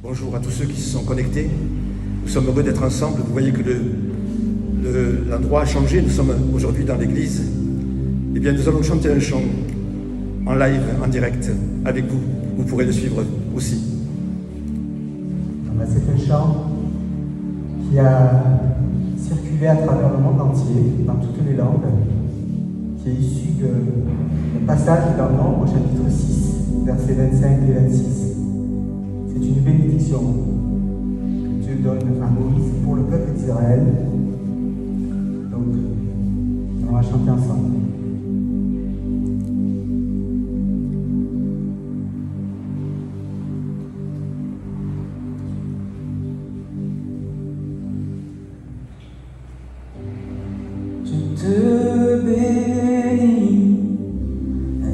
Bonjour à tous ceux qui se sont connectés. Nous sommes heureux d'être ensemble. Vous voyez que l'endroit a changé. Nous sommes aujourd'hui dans l'église. Eh bien, nous allons chanter un chant en live, en direct, avec vous. Vous pourrez le suivre aussi. C'est un chant qui a circulé à travers le monde entier, dans toutes les langues, qui est issu d'un passage dans Nombre, au chapitre 6, versets 25 et 26. C'est une bénédiction que Dieu donne à Moïse pour le peuple d'Israël. Donc, on va chanter ensemble. Je te bénis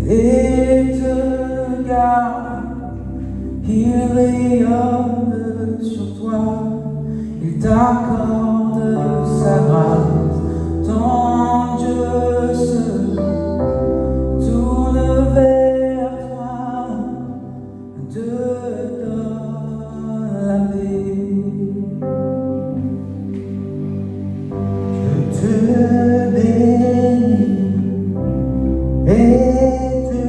et te garde. Il rayonne sur toi, il t'accorde sa grâce. Ton Dieu se tourne vers toi, te donne la paix. Je te bénis et te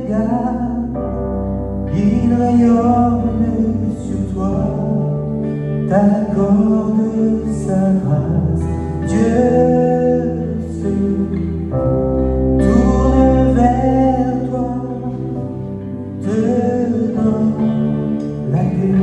garde. Il rayonne sur toi, t'accorde sa grâce. Dieu se tourne vers toi, te donne la paix.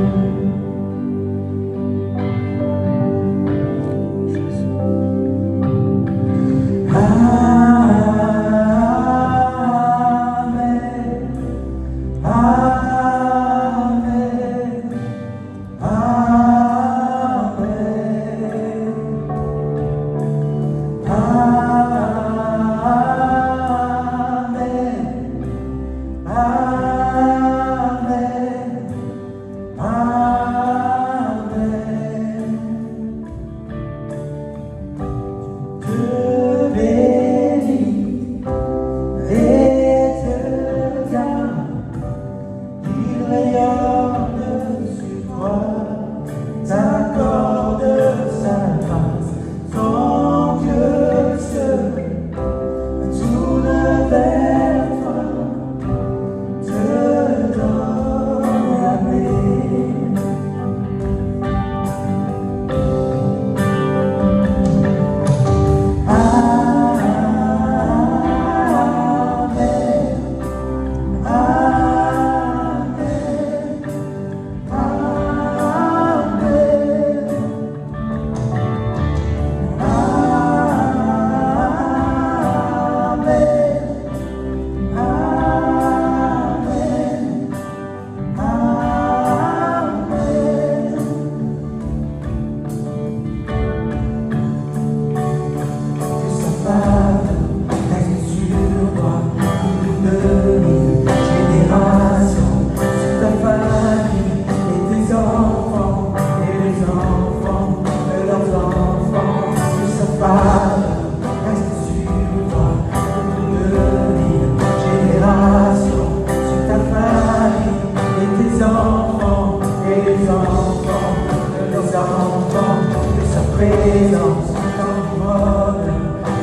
Présence t'envole,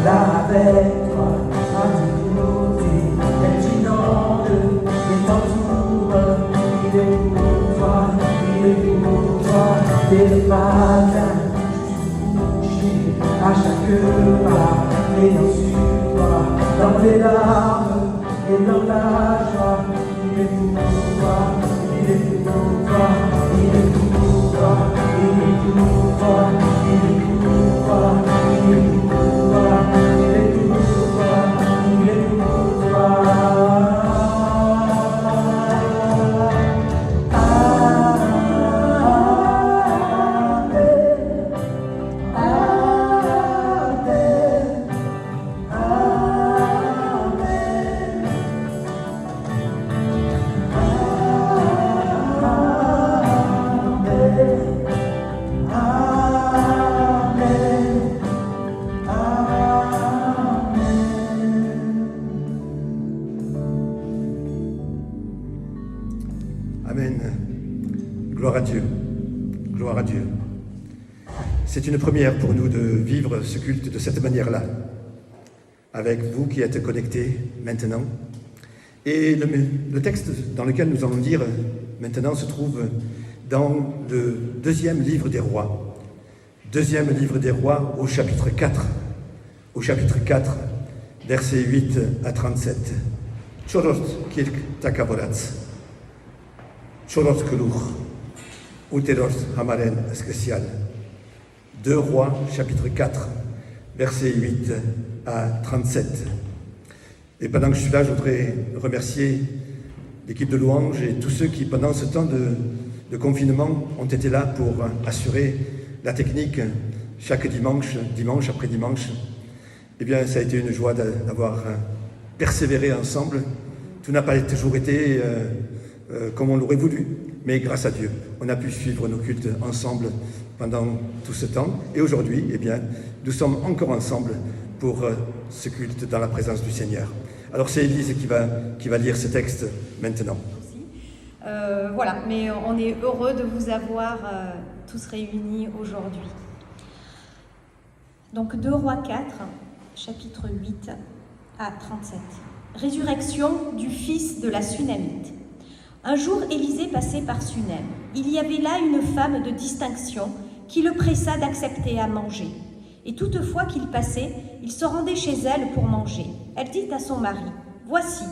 là avec toi, à tes côtés, elle t'inonde et t'entoure. Il est pour toi, il est pour toi, dès le matin jusqu'au coucher, à chaque pas, veillant sur toi, dans tes larmes et dans la joie. Il est pour toi, il est pour toi, il est pour toi, il est pour toi. Gloire à Dieu. Gloire à Dieu. C'est une première pour nous de vivre ce culte de cette manière-là, avec vous qui êtes connectés maintenant. Et le texte dans lequel nous allons lire maintenant se trouve dans le deuxième livre des rois. Deuxième livre des rois au chapitre 4. Au chapitre 4, versets 8 à 37. Chorot kirk takaborats. Chorot kelur. Uterot hamaren spécial. 2 Rois, chapitre 4, versets 8 à 37. Et pendant que je suis là, je voudrais remercier l'équipe de louanges et tous ceux qui, pendant ce temps de confinement, ont été là pour assurer la technique chaque dimanche, dimanche après dimanche. Eh bien, ça a été une joie d'avoir persévéré ensemble. Tout n'a pas toujours été comme on l'aurait voulu, mais grâce à Dieu, on a pu suivre nos cultes ensemble pendant tout ce temps. Et aujourd'hui, eh bien, nous sommes encore ensemble pour ce culte dans la présence du Seigneur. Alors c'est Élise qui va lire ce texte maintenant. Voilà, mais on est heureux de vous avoir tous réunis aujourd'hui. Donc 2 Rois 4, chapitre 8 à 37. Résurrection du fils de la Sunamite. Un jour, Élisée passait par Sunem. Il y avait là une femme de distinction qui le pressa d'accepter à manger. Et toutefois qu'il passait, il se rendait chez elle pour manger. Elle dit à son mari, « Voici,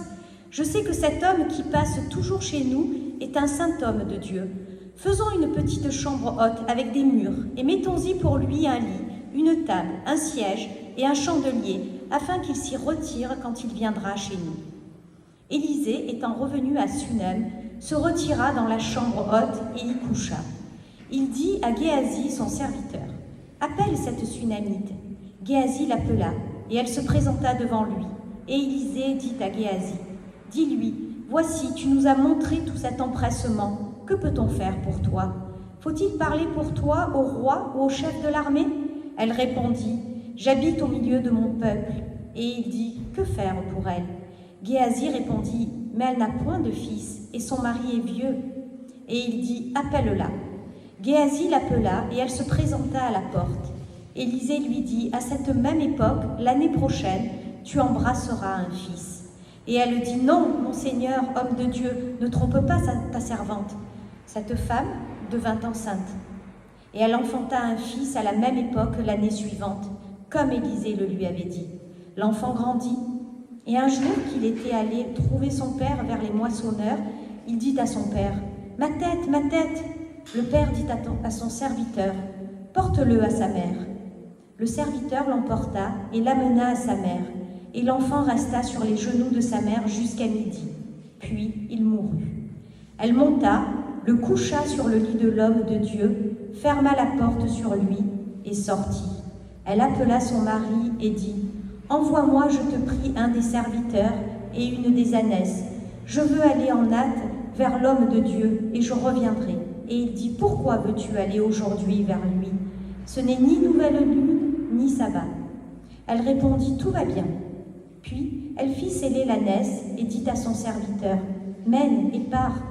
je sais que cet homme qui passe toujours chez nous est un saint homme de Dieu. Faisons une petite chambre haute avec des murs et mettons-y pour lui un lit, une table, un siège et un chandelier, afin qu'il s'y retire quand il viendra chez nous. » Élisée, étant revenu à Sunem, se retira dans la chambre haute et y coucha. Il dit à Géasi, son serviteur, « Appelle cette Sunamite. » Géasi l'appela, et elle se présenta devant lui. Et Élisée dit à Géasi, « Dis-lui, voici, tu nous as montré tout cet empressement. Que peut-on faire pour toi? Faut-il parler pour toi au roi ou au chef de l'armée ?» Elle répondit, « J'habite au milieu de mon peuple. » Et il dit, « Que faire pour elle ?» Géasi répondit, « Mais elle n'a point de fils, et son mari est vieux. » Et il dit, « Appelle-la. » Géasi l'appela, et elle se présenta à la porte. Élisée lui dit, « À cette même époque, l'année prochaine, tu embrasseras un fils. » Et elle dit, « Non, mon Seigneur, homme de Dieu, ne trompe pas ta servante. » Cette femme devint enceinte. Et elle enfanta un fils à la même époque l'année suivante, comme Élisée le lui avait dit. L'enfant grandit. Et un jour qu'il était allé trouver son père vers les moissonneurs, il dit à son père, « Ma tête, ma tête !» Le père dit à son serviteur, « Porte-le à sa mère. » Le serviteur l'emporta et l'amena à sa mère, et l'enfant resta sur les genoux de sa mère jusqu'à midi. Puis il mourut. Elle monta, le coucha sur le lit de l'homme de Dieu, ferma la porte sur lui et sortit. Elle appela son mari et dit, « Envoie-moi, je te prie, un des serviteurs et une des ânesses. Je veux aller en hâte vers l'homme de Dieu et je reviendrai. » Et il dit, « Pourquoi veux-tu aller aujourd'hui vers lui? Ce n'est ni nouvelle lune, ni sabbat. » Elle répondit, « Tout va bien. » Puis elle fit sceller l'ânesse et dit à son serviteur, « Mène et pars.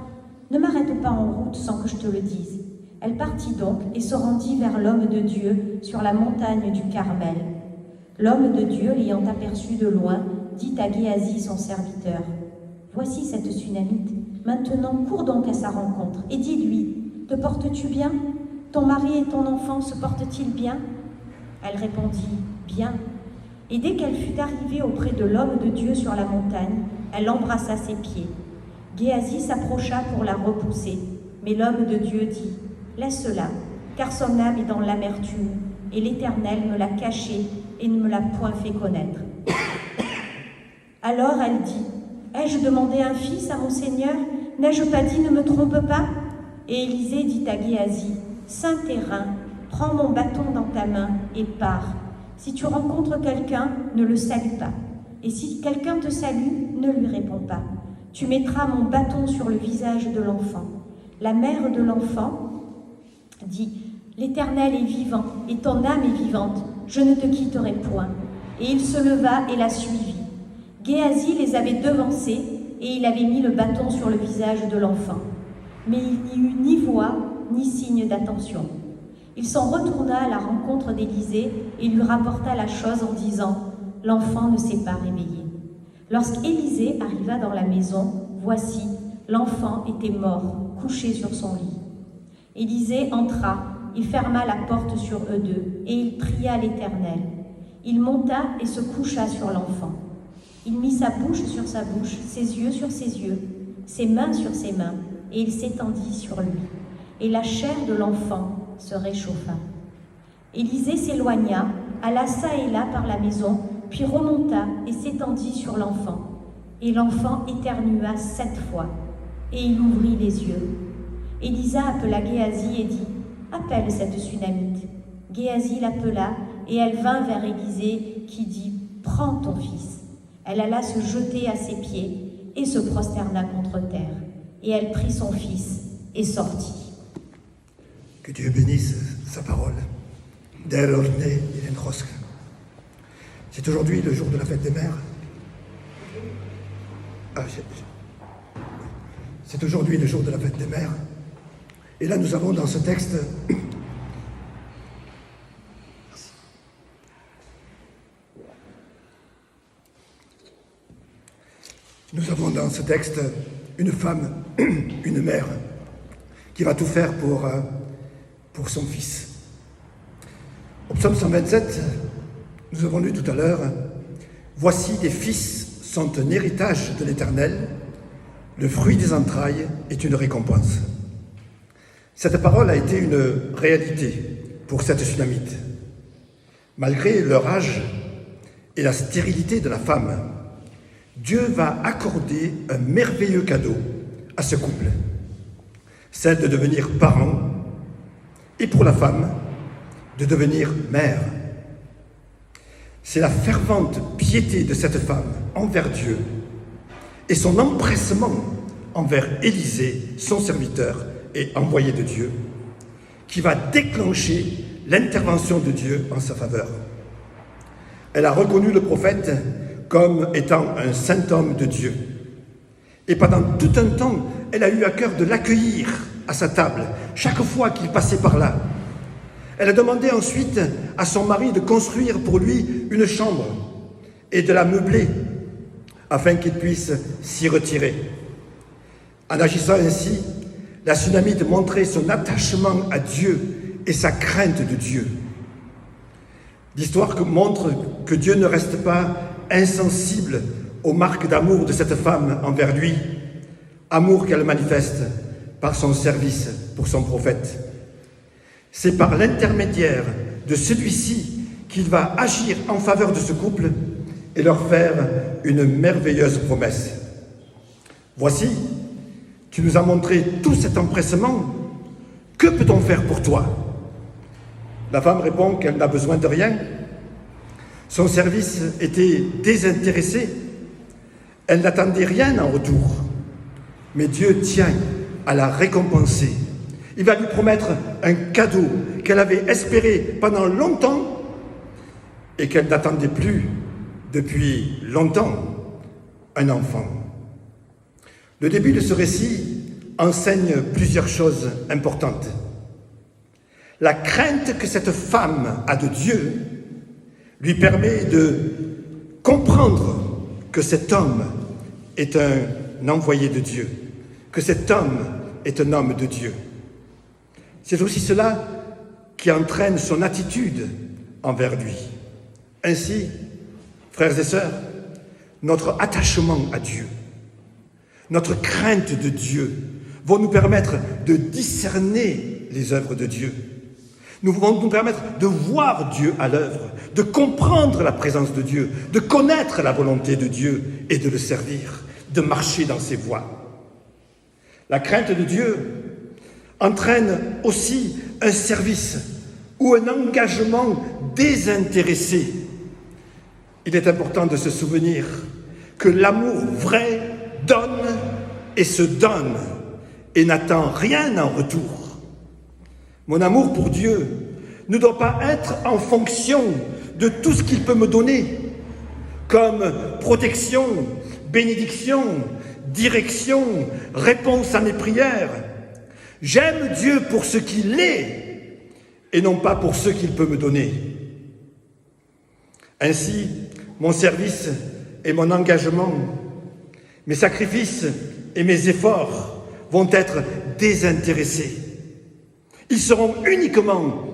Ne m'arrête pas en route sans que je te le dise. » Elle partit donc et se rendit vers l'homme de Dieu sur la montagne du Carmel. L'homme de Dieu, l'ayant aperçu de loin, dit à Géasi, son serviteur, « Voici cette Sunamite. Maintenant, cours donc à sa rencontre et dis-lui, « Te portes-tu bien? Ton mari et ton enfant se portent-ils bien ?» Elle répondit, « Bien. » Et dès qu'elle fut arrivée auprès de l'homme de Dieu sur la montagne, elle embrassa ses pieds. Géasi s'approcha pour la repousser, mais l'homme de Dieu dit, « Laisse-la, car son âme est dans l'amertume, et l'Éternel me l'a cachée et ne me l'a point fait connaître. » Alors elle dit, « Ai-je demandé un fils à mon Seigneur? N'ai-je pas dit, ne me trompe pas? » Et Élisée dit à Géasi, « Saint terrain, prends mon bâton dans ta main et pars. Si tu rencontres quelqu'un, ne le salue pas. Et si quelqu'un te salue, ne lui réponds pas. Tu mettras mon bâton sur le visage de l'enfant. » La mère de l'enfant dit, « L'Éternel est vivant, et ton âme est vivante. Je ne te quitterai point. » Et il se leva et la suivit. Géasi les avait devancés, et il avait mis le bâton sur le visage de l'enfant. Mais il n'y eut ni voix, ni signe d'attention. Il s'en retourna à la rencontre d'Élisée et lui rapporta la chose en disant « L'enfant ne s'est pas réveillé. » Lorsqu'Élisée arriva dans la maison, voici, l'enfant était mort, couché sur son lit. Élisée entra, il ferma la porte sur eux deux, et il pria l'Éternel. Il monta et se coucha sur l'enfant. Il mit sa bouche sur sa bouche, ses yeux sur ses yeux, ses mains sur ses mains, et il s'étendit sur lui. Et la chair de l'enfant se réchauffa. Élisée s'éloigna, alla çà et là par la maison, puis remonta et s'étendit sur l'enfant. Et l'enfant éternua 7 fois, et il ouvrit les yeux. Élisa appela Géasi et dit « Appelle cette Sunamite. » Géasi l'appela, et elle vint vers Élisée, qui dit « Prends ton fils. » Elle alla se jeter à ses pieds, et se prosterna contre terre. Et elle prit son fils, et sortit. Que Dieu bénisse sa parole. Der Ordne in Rosk. C'est aujourd'hui le jour de la fête des mères. C'est aujourd'hui le jour de la fête des mères. Et là, nous avons dans ce texte une femme, une mère, qui va tout faire pour son fils. Au psaume 127, nous avons lu tout à l'heure « Voici des fils sont un héritage de l'Éternel, le fruit des entrailles est une récompense. » Cette parole a été une réalité pour cette Sunamite. Malgré leur âge et la stérilité de la femme, Dieu va accorder un merveilleux cadeau à ce couple, celle de devenir parent, et pour la femme, de devenir mère. C'est la fervente piété de cette femme envers Dieu et son empressement envers Élisée, son serviteur et envoyé de Dieu, qui va déclencher l'intervention de Dieu en sa faveur. Elle a reconnu le prophète comme étant un saint homme de Dieu. Et pendant tout un temps, elle a eu à cœur de l'accueillir à sa table, chaque fois qu'il passait par là. Elle a demandé ensuite à son mari de construire pour lui une chambre et de la meubler afin qu'il puisse s'y retirer. En agissant ainsi, la Sunamite montrait son attachement à Dieu et sa crainte de Dieu. L'histoire montre que Dieu ne reste pas insensible aux marques d'amour de cette femme envers lui, amour qu'elle manifeste par son service pour son prophète. C'est par l'intermédiaire de celui-ci qu'il va agir en faveur de ce couple et leur faire une merveilleuse promesse. Voici, tu nous as montré tout cet empressement. Que peut-on faire pour toi ? La femme répond qu'elle n'a besoin de rien. Son service était désintéressé. Elle n'attendait rien en retour. Mais Dieu tient à la récompenser. Il va lui promettre un cadeau qu'elle avait espéré pendant longtemps et qu'elle n'attendait plus depuis longtemps, un enfant. Le début de ce récit enseigne plusieurs choses importantes. La crainte que cette femme a de Dieu lui permet de comprendre que cet homme est un envoyé de Dieu, que cet homme est un homme de Dieu. C'est aussi cela qui entraîne son attitude envers lui. Ainsi, frères et sœurs, notre attachement à Dieu, notre crainte de Dieu vont nous permettre de discerner les œuvres de Dieu. Nous vont nous permettre de voir Dieu à l'œuvre, de comprendre la présence de Dieu, de connaître la volonté de Dieu et de le servir, de marcher dans ses voies. La crainte de Dieu entraîne aussi un service ou un engagement désintéressé. Il est important de se souvenir que l'amour vrai donne et se donne et n'attend rien en retour. Mon amour pour Dieu ne doit pas être en fonction de tout ce qu'il peut me donner, comme protection, bénédiction, direction, réponse à mes prières. J'aime Dieu pour ce qu'il est et non pas pour ce qu'il peut me donner. Ainsi, mon service et mon engagement, mes sacrifices et mes efforts vont être désintéressés. Ils seront uniquement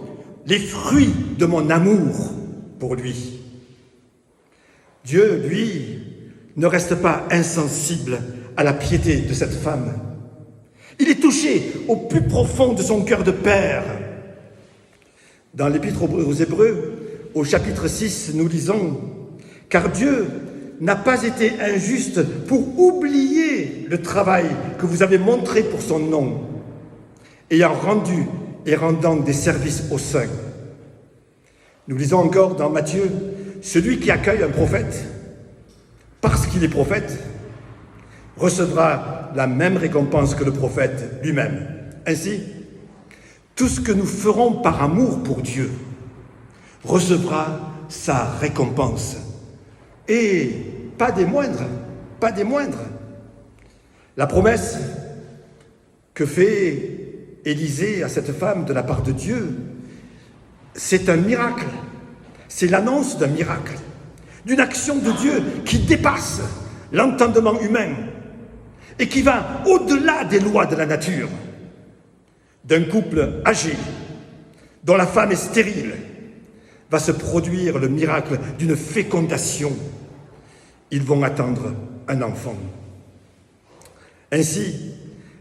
les fruits de mon amour pour lui. Dieu, lui, ne reste pas insensible à la piété de cette femme. Il est touché au plus profond de son cœur de père. Dans l'Épître aux Hébreux, au chapitre 6, nous lisons « Car Dieu n'a pas été injuste pour oublier le travail que vous avez montré pour son nom, ayant rendu et rendant des services aux saints. » Nous lisons encore dans Matthieu « Celui qui accueille un prophète, parce qu'il est prophète, recevra la même récompense que le prophète lui-même. » Ainsi, tout ce que nous ferons par amour pour Dieu recevra sa récompense. Et pas des moindres, pas des moindres. La promesse que fait Élisée à cette femme de la part de Dieu, c'est un miracle. C'est l'annonce d'un miracle, d'une action de Dieu qui dépasse l'entendement humain et qui va au-delà des lois de la nature. D'un couple âgé, dont la femme est stérile, va se produire le miracle d'une fécondation. Ils vont attendre un enfant. Ainsi,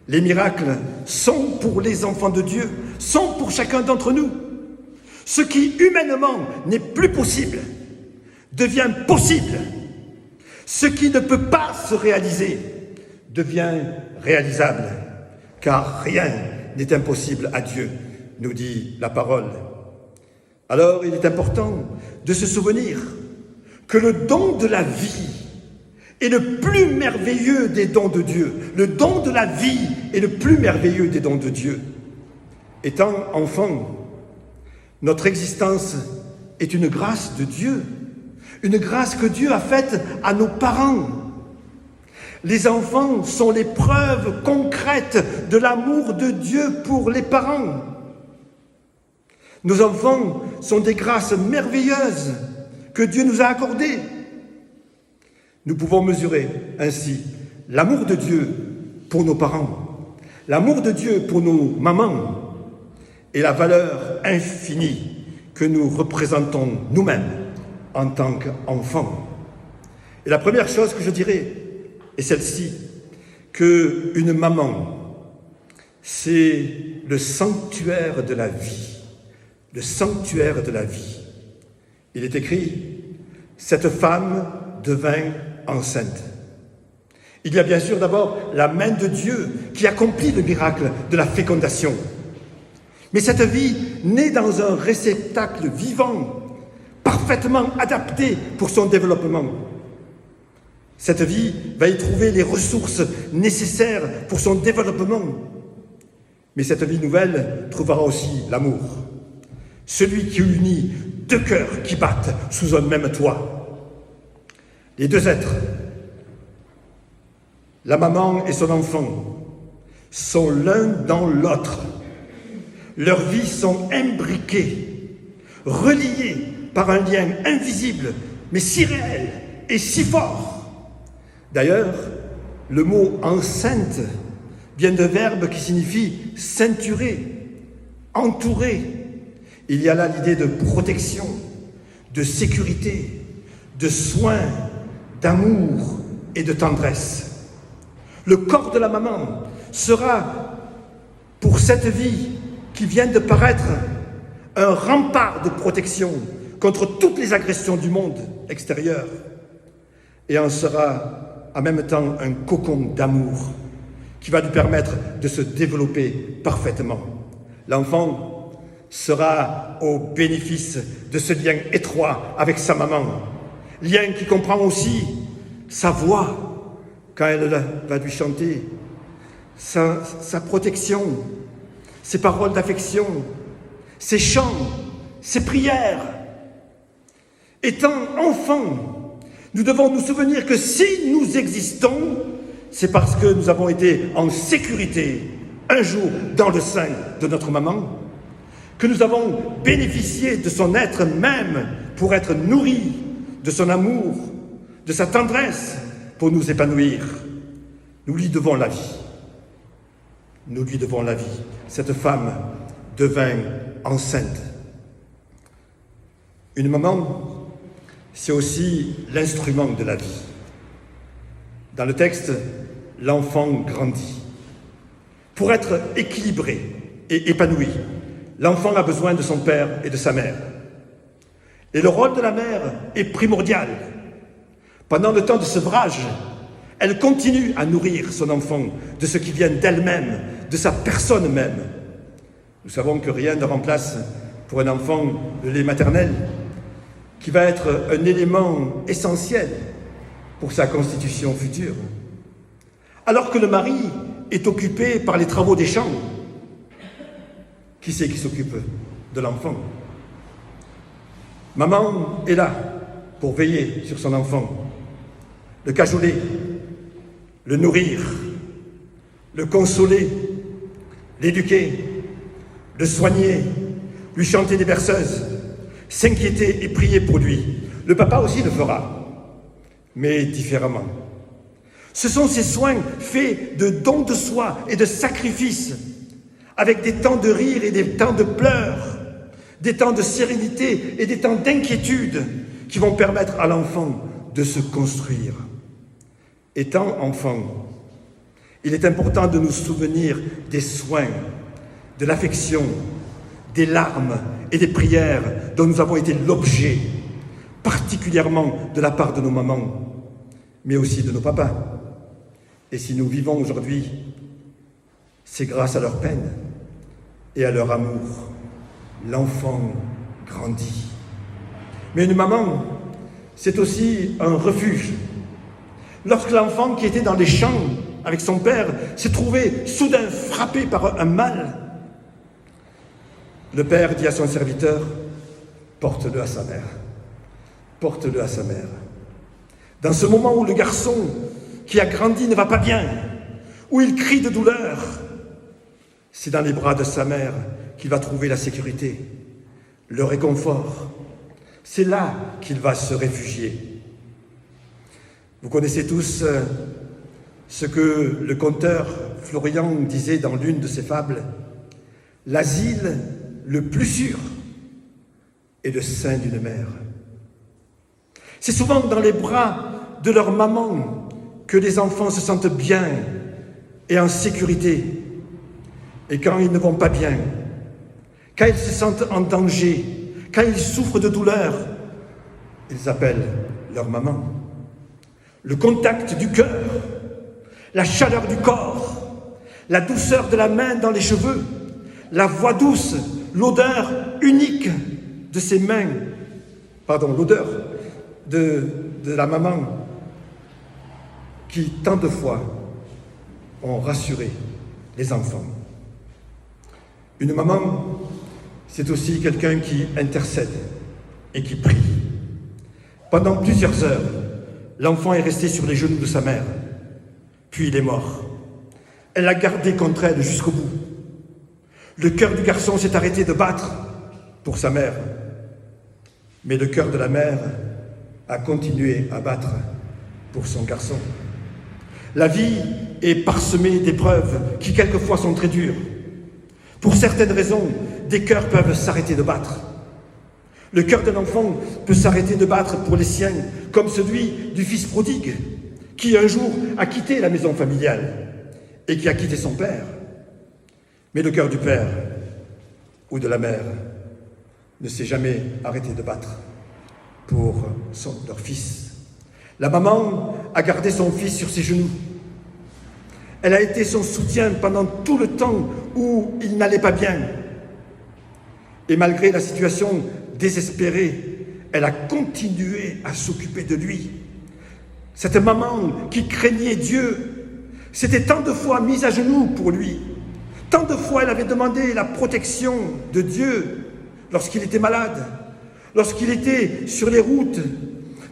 les miracles sont pour les enfants de Dieu, sont pour chacun d'entre nous. Ce qui humainement n'est plus possible devient possible. Ce qui ne peut pas se réaliser devient réalisable, car rien n'est impossible à Dieu, nous dit la parole. Alors il est important de se souvenir que le don de la vie est le plus merveilleux des dons de Dieu. Le don de la vie est le plus merveilleux des dons de Dieu. Étant enfant, notre existence est une grâce de Dieu, une grâce que Dieu a faite à nos parents. Les enfants sont les preuves concrètes de l'amour de Dieu pour les parents. Nos enfants sont des grâces merveilleuses que Dieu nous a accordées. Nous pouvons mesurer ainsi l'amour de Dieu pour nos parents, l'amour de Dieu pour nos mamans et la valeur infinie que nous représentons nous-mêmes en tant qu'enfants. Et la première chose que je dirais est celle-ci, qu'une maman, c'est le sanctuaire de la vie. Le sanctuaire de la vie. Il est écrit, cette femme devint enceinte. Il y a bien sûr d'abord la main de Dieu qui accomplit le miracle de la fécondation. Mais cette vie naît dans un réceptacle vivant, parfaitement adapté pour son développement. Cette vie va y trouver les ressources nécessaires pour son développement. Mais cette vie nouvelle trouvera aussi l'amour. Celui qui unit deux cœurs qui battent sous un même toit. Les deux êtres, la maman et son enfant, sont l'un dans l'autre. Leurs vies sont imbriquées, reliées par un lien invisible, mais si réel et si fort. D'ailleurs, le mot « enceinte » vient d'un verbe qui signifie « ceinturer »,« entourer ». Il y a là l'idée de protection, de sécurité, de soin, d'amour et de tendresse. Le corps de la maman sera, pour cette vie qui vient de paraître, un rempart de protection contre toutes les agressions du monde extérieur et en sera en même temps un cocon d'amour qui va lui permettre de se développer parfaitement. L'enfant sera au bénéfice de ce lien étroit avec sa maman, lien qui comprend aussi sa voix quand elle va lui chanter, sa protection, ses paroles d'affection, ses chants, ses prières. Étant enfants, nous devons nous souvenir que si nous existons, c'est parce que nous avons été en sécurité un jour dans le sein de notre maman, que nous avons bénéficié de son être même pour être nourris de son amour, de sa tendresse pour nous épanouir. Nous lui devons la vie. Nous lui devons la vie. Cette femme devint enceinte. Une maman, c'est aussi l'instrument de la vie. Dans le texte, l'enfant grandit. Pour être équilibré et épanoui, l'enfant a besoin de son père et de sa mère. Et le rôle de la mère est primordial. Pendant le temps de sevrage, elle continue à nourrir son enfant de ce qui vient d'elle-même, de sa personne même. Nous savons que rien ne remplace pour un enfant le lait maternel, qui va être un élément essentiel pour sa constitution future. Alors que le mari est occupé par les travaux des champs, qui c'est qui s'occupe de l'enfant? Maman est là pour veiller sur son enfant, le cajoler, le nourrir, le consoler, l'éduquer, le soigner, lui chanter des berceuses, s'inquiéter et prier pour lui. Le papa aussi le fera, mais différemment. Ce sont ces soins faits de dons de soi et de sacrifices, avec des temps de rire et des temps de pleurs, des temps de sérénité et des temps d'inquiétude qui vont permettre à l'enfant de se construire. Étant enfant, il est important de nous souvenir des soins, de l'affection, des larmes et des prières dont nous avons été l'objet, particulièrement de la part de nos mamans, mais aussi de nos papas. Et si nous vivons aujourd'hui, c'est grâce à leur peine et à leur amour. L'enfant grandit. Mais une maman, c'est aussi un refuge. Lorsque l'enfant qui était dans les champs avec son père s'est trouvé soudain frappé par un mal, le père dit à son serviteur, porte-le à sa mère. Porte-le à sa mère. Dans ce moment où le garçon qui a grandi ne va pas bien, où il crie de douleur, c'est dans les bras de sa mère qu'il va trouver la sécurité, le réconfort. C'est là qu'il va se réfugier. Vous connaissez tous ce que le conteur Florian disait dans l'une de ses fables. L'asile le plus sûr est le sein d'une mère. C'est souvent dans les bras de leur maman que les enfants se sentent bien et en sécurité. Et quand ils ne vont pas bien, quand ils se sentent en danger, quand ils souffrent de douleur, ils appellent leur maman. Le contact du cœur, la chaleur du corps, la douceur de la main dans les cheveux, la voix douce, l'odeur unique de ses mains, l'odeur de la maman qui, tant de fois, ont rassuré les enfants. Une maman, c'est aussi quelqu'un qui intercède et qui prie. Pendant plusieurs heures, l'enfant est resté sur les genoux de sa mère, puis il est mort. Elle l'a gardé contre elle jusqu'au bout. Le cœur du garçon s'est arrêté de battre pour sa mère, mais le cœur de la mère a continué à battre pour son garçon. La vie est parsemée d'épreuves qui quelquefois sont très dures. Pour certaines raisons, des cœurs peuvent s'arrêter de battre. Le cœur d'un enfant peut s'arrêter de battre pour les siens, comme celui du fils prodigue, qui un jour a quitté la maison familiale et qui a quitté son père. Mais le cœur du père ou de la mère ne s'est jamais arrêté de battre pour leur fils. La maman a gardé son fils sur ses genoux. Elle a été son soutien pendant tout le temps où il n'allait pas bien. Et malgré la situation désespérée, elle a continué à s'occuper de lui. Cette maman qui craignait Dieu s'était tant de fois mise à genoux pour lui. Tant de fois elle avait demandé la protection de Dieu lorsqu'il était malade, lorsqu'il était sur les routes.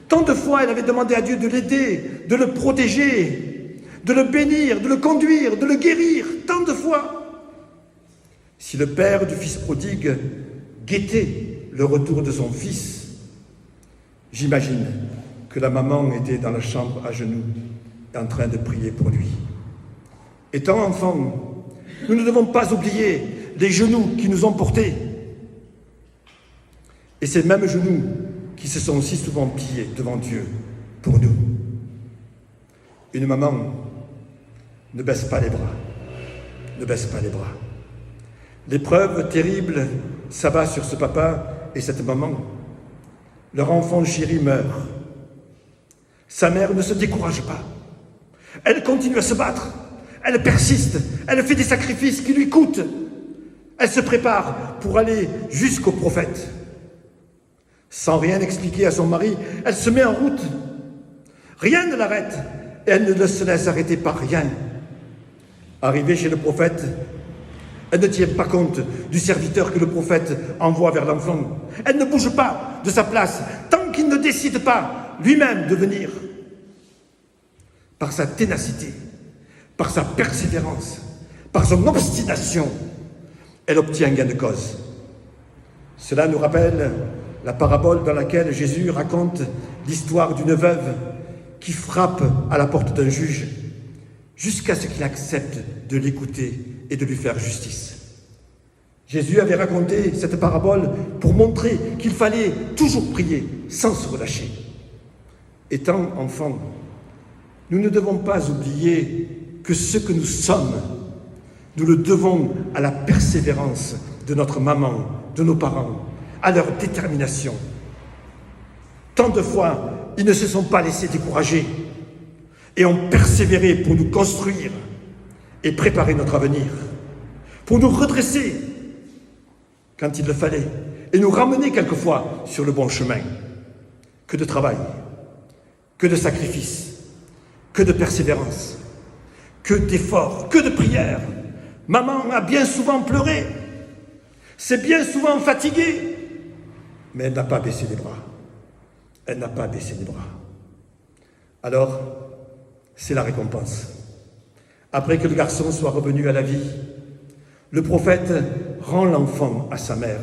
Tant de fois elle avait demandé à Dieu de l'aider, de le protéger, de le bénir, de le conduire, de le guérir. Tant de fois. Si le père du fils prodigue guettait le retour de son fils, j'imagine que la maman était dans la chambre à genoux, en train de prier pour lui. Étant enfants, nous ne devons pas oublier les genoux qui nous ont portés. Et ces mêmes genoux qui se sont si souvent pliés devant Dieu pour nous. Une maman ne baisse pas les bras, ne baisse pas les bras. L'épreuve terrible s'abat sur ce papa et cette maman. Leur enfant chéri meurt. Sa mère ne se décourage pas. Elle continue à se battre. Elle persiste. Elle fait des sacrifices qui lui coûtent. Elle se prépare pour aller jusqu'au prophète. Sans rien expliquer à son mari, elle se met en route. Rien ne l'arrête et elle ne se laisse arrêter par rien. Arrivée chez le prophète, elle ne tient pas compte du serviteur que le prophète envoie vers l'enfant. Elle ne bouge pas de sa place tant qu'il ne décide pas lui-même de venir. Par sa ténacité, par sa persévérance, par son obstination, elle obtient gain de cause. Cela nous rappelle la parabole dans laquelle Jésus raconte l'histoire d'une veuve qui frappe à la porte d'un juge jusqu'à ce qu'il accepte de l'écouter et de lui faire justice. Jésus avait raconté cette parabole pour montrer qu'il fallait toujours prier sans se relâcher. Étant enfants, nous ne devons pas oublier que ce que nous sommes, nous le devons à la persévérance de notre maman, de nos parents, à leur détermination. Tant de fois, ils ne se sont pas laissés décourager et ont persévéré pour nous construire et préparer notre avenir, pour nous redresser quand il le fallait et nous ramener quelquefois sur le bon chemin. Que de travail, que de sacrifice, que de persévérance, que d'efforts, que de prières. Maman a bien souvent pleuré, s'est bien souvent fatiguée, mais elle n'a pas baissé les bras. Elle n'a pas baissé les bras. Alors, c'est la récompense. Après que le garçon soit revenu à la vie, le prophète rend l'enfant à sa mère.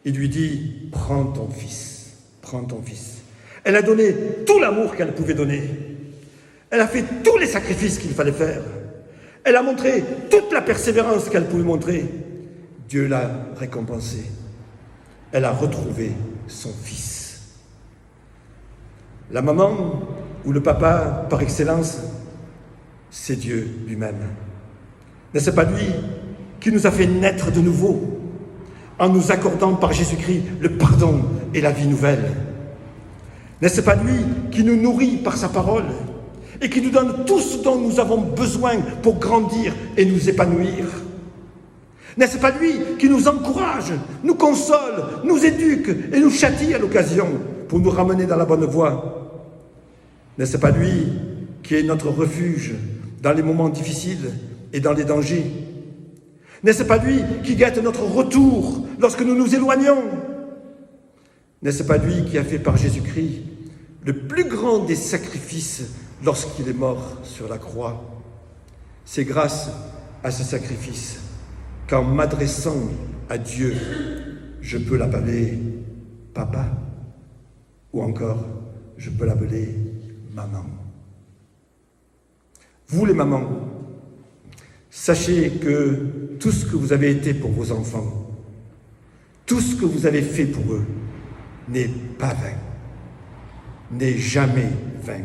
Il lui dit « Prends ton fils, prends ton fils ». Elle a donné tout l'amour qu'elle pouvait donner. Elle a fait tous les sacrifices qu'il fallait faire. Elle a montré toute la persévérance qu'elle pouvait montrer. Dieu l'a récompensée. Elle a retrouvé son fils. La maman ou le papa par excellence, c'est Dieu lui-même. N'est-ce pas lui qui nous a fait naître de nouveau en nous accordant par Jésus-Christ le pardon et la vie nouvelle? N'est-ce pas lui qui nous nourrit par sa parole et qui nous donne tout ce dont nous avons besoin pour grandir et nous épanouir? N'est-ce pas lui qui nous encourage, nous console, nous éduque et nous châtie à l'occasion pour nous ramener dans la bonne voie? N'est-ce pas lui qui est notre refuge dans les moments difficiles et dans les dangers? N'est-ce pas lui qui guette notre retour lorsque nous nous éloignons? N'est-ce pas lui qui a fait par Jésus-Christ le plus grand des sacrifices lorsqu'il est mort sur la croix? C'est grâce à ce sacrifice qu'en m'adressant à Dieu, je peux l'appeler papa, ou encore je peux l'appeler maman. Vous les mamans, sachez que tout ce que vous avez été pour vos enfants, tout ce que vous avez fait pour eux, n'est pas vain, n'est jamais vain.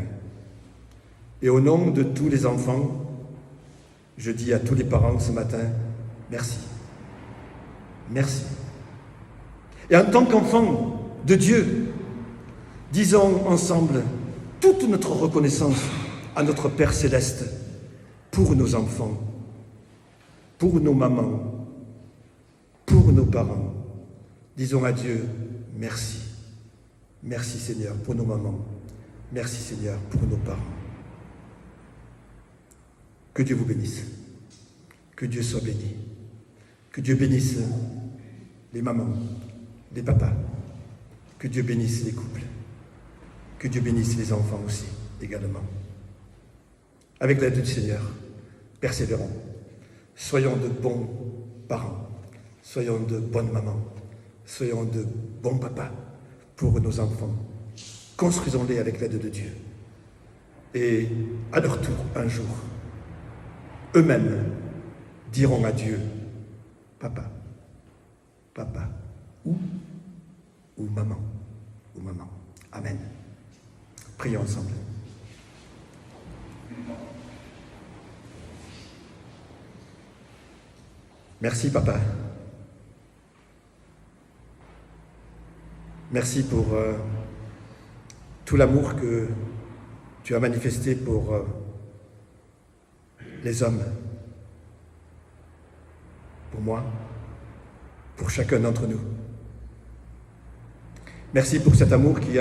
Et au nom de tous les enfants, je dis à tous les parents ce matin, merci. Merci. Et en tant qu'enfants de Dieu, disons ensemble toute notre reconnaissance à notre Père Céleste pour nos enfants, pour nos mamans, pour nos parents. Disons à Dieu, merci. Merci Seigneur pour nos mamans. Merci Seigneur pour nos parents. Que Dieu vous bénisse. Que Dieu soit béni. Que Dieu bénisse les mamans, les papas. Que Dieu bénisse les couples. Que Dieu bénisse les enfants aussi, également. Avec l'aide du Seigneur, persévérons. Soyons de bons parents, soyons de bonnes mamans, soyons de bons papas pour nos enfants. Construisons-les avec l'aide de Dieu. Et à leur tour, un jour, eux-mêmes diront à Dieu, papa, papa, ou maman, ou maman. Amen. Prions ensemble. Merci, papa. Merci pour tout l'amour que tu as manifesté pour les hommes, pour moi, pour chacun d'entre nous. Merci pour cet amour qui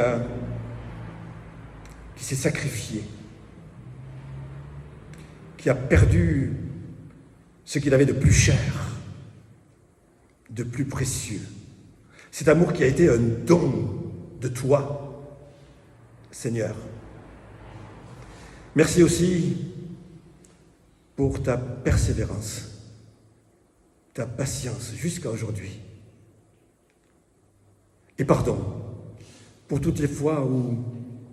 s'est sacrifié, qui a perdu ce qu'il avait de plus cher, de plus précieux. Cet amour qui a été un don de toi, Seigneur. Merci aussi pour ta persévérance, ta patience jusqu'à aujourd'hui. Et pardon pour toutes les fois où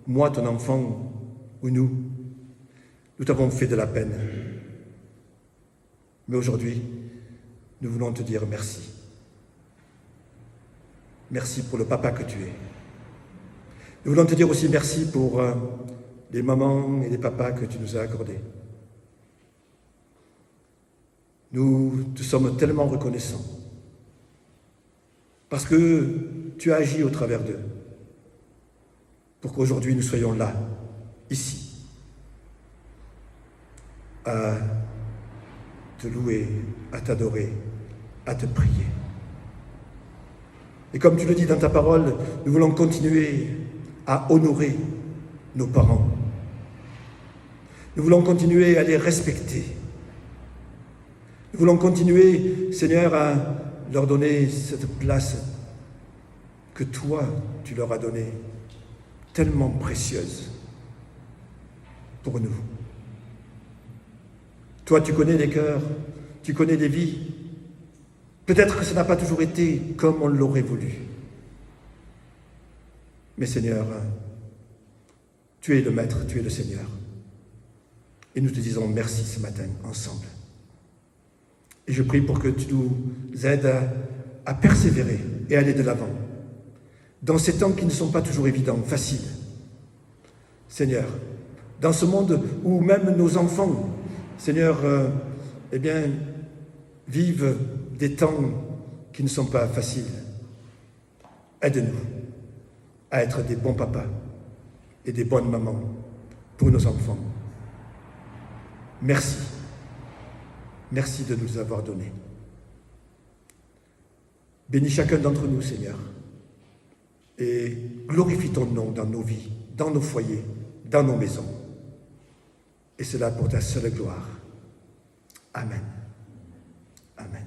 moi, ton enfant, ou nous t'avons fait de la peine. Mais aujourd'hui, nous voulons te dire merci. Merci pour le papa que tu es. Nous voulons te dire aussi merci pour les mamans et les papas que tu nous as accordés. Nous te sommes tellement reconnaissants parce que tu as agi au travers d'eux pour qu'aujourd'hui nous soyons là, ici, à te louer, à t'adorer, à te prier. Et comme tu le dis dans ta parole, nous voulons continuer à honorer nos parents. Nous voulons continuer à les respecter. Nous voulons continuer, Seigneur, à leur donner cette place que toi, tu leur as donnée, tellement précieuse pour nous. Toi, tu connais les cœurs, tu connais les vies. Peut-être que ça n'a pas toujours été comme on l'aurait voulu. Mais Seigneur, tu es le Maître, tu es le Seigneur. Et nous te disons merci ce matin, ensemble. Et je prie pour que tu nous aides à persévérer et à aller de l'avant, dans ces temps qui ne sont pas toujours évidents, faciles. Seigneur, dans ce monde où même nos enfants, Seigneur, vivent des temps qui ne sont pas faciles. Aide-nous à être des bons papas et des bonnes mamans pour nos enfants. Merci. Merci de nous avoir donné. Bénis chacun d'entre nous, Seigneur, et glorifie ton nom dans nos vies, dans nos foyers, dans nos maisons. Et cela pour ta seule gloire. Amen. Amen.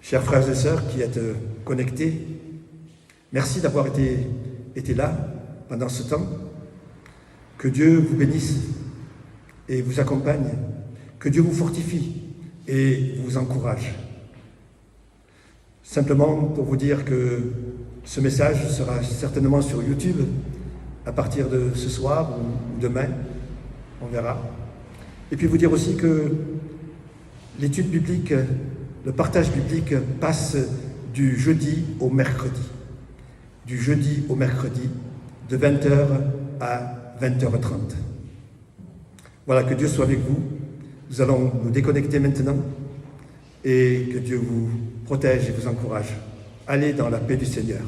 Chers frères et sœurs qui êtes connectés, merci d'avoir été là pendant ce temps. Que Dieu vous bénisse et vous accompagne. Que Dieu vous fortifie et vous encourage. Simplement pour vous dire que ce message sera certainement sur YouTube à partir de ce soir ou demain, on verra. Et puis vous dire aussi que l'étude biblique, le partage biblique passe du jeudi au mercredi. Du jeudi au mercredi, de 20h à 20h30. Voilà, que Dieu soit avec vous. Nous allons nous déconnecter maintenant et que Dieu vous protège et vous encourage. Allez dans la paix du Seigneur.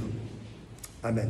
Amen.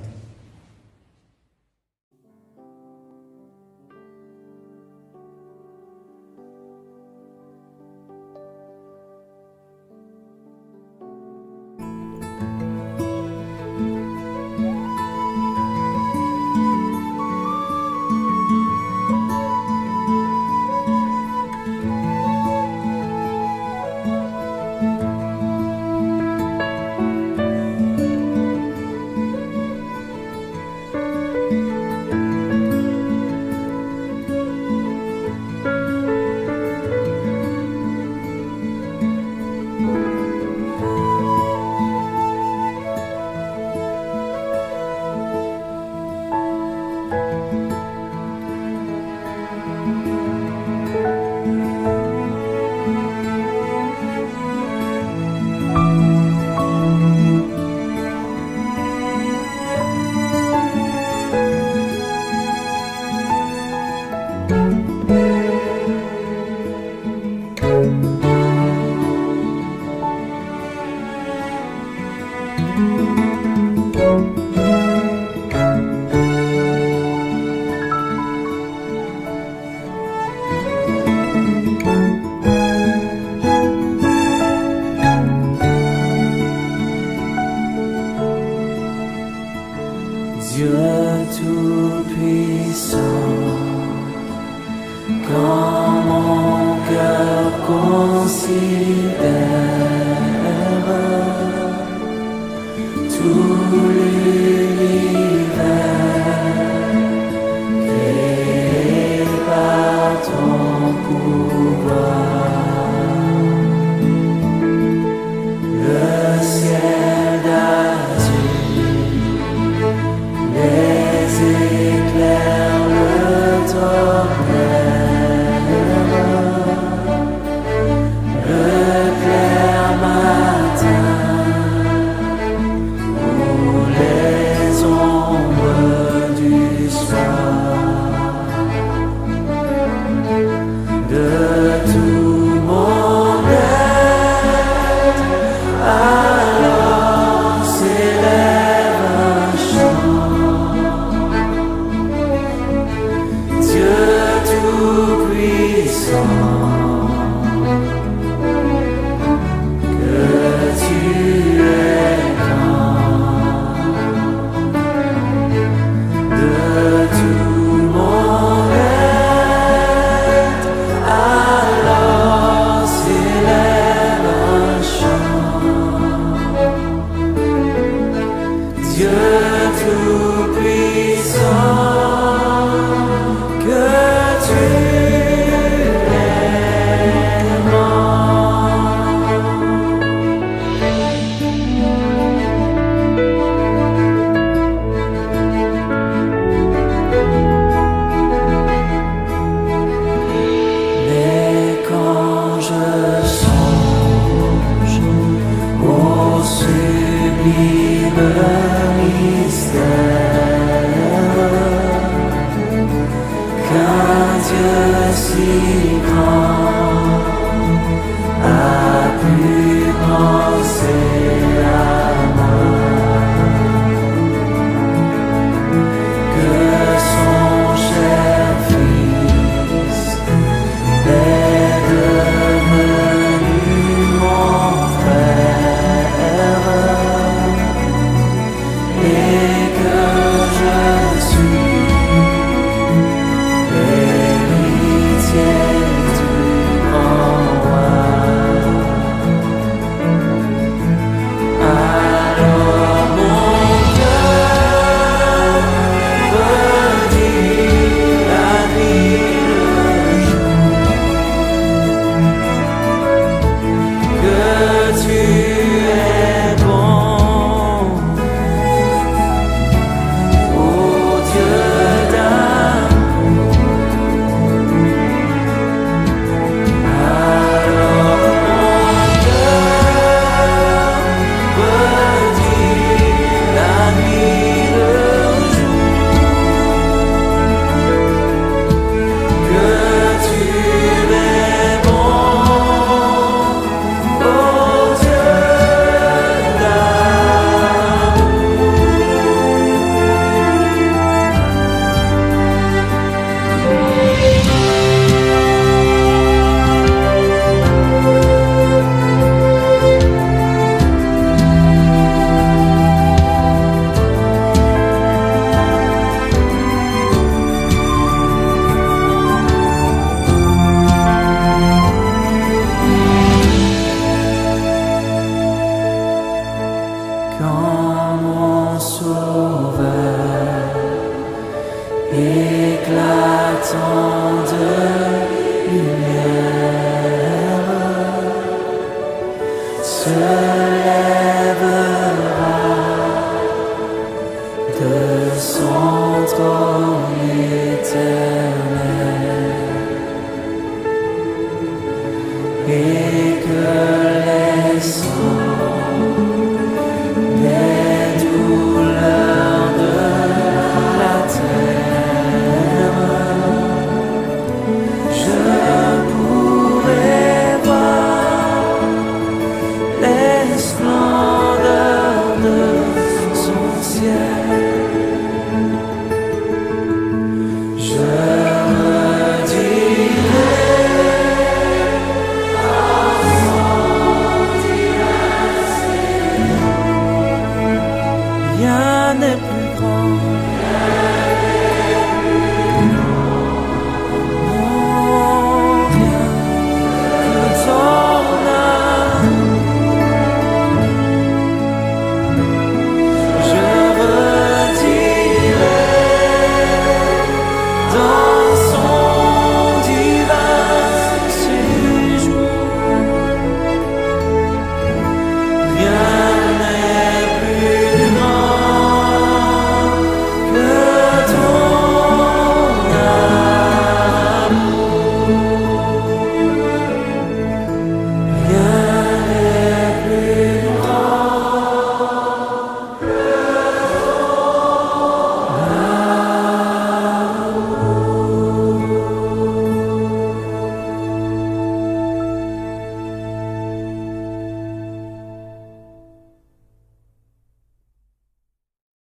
éclatant de lumière se lèvera de son trône éternel et que les sangs des douleurs de la terre, je pourrai voir les splendeurs de son ciel. Je me dirai rien n'est plus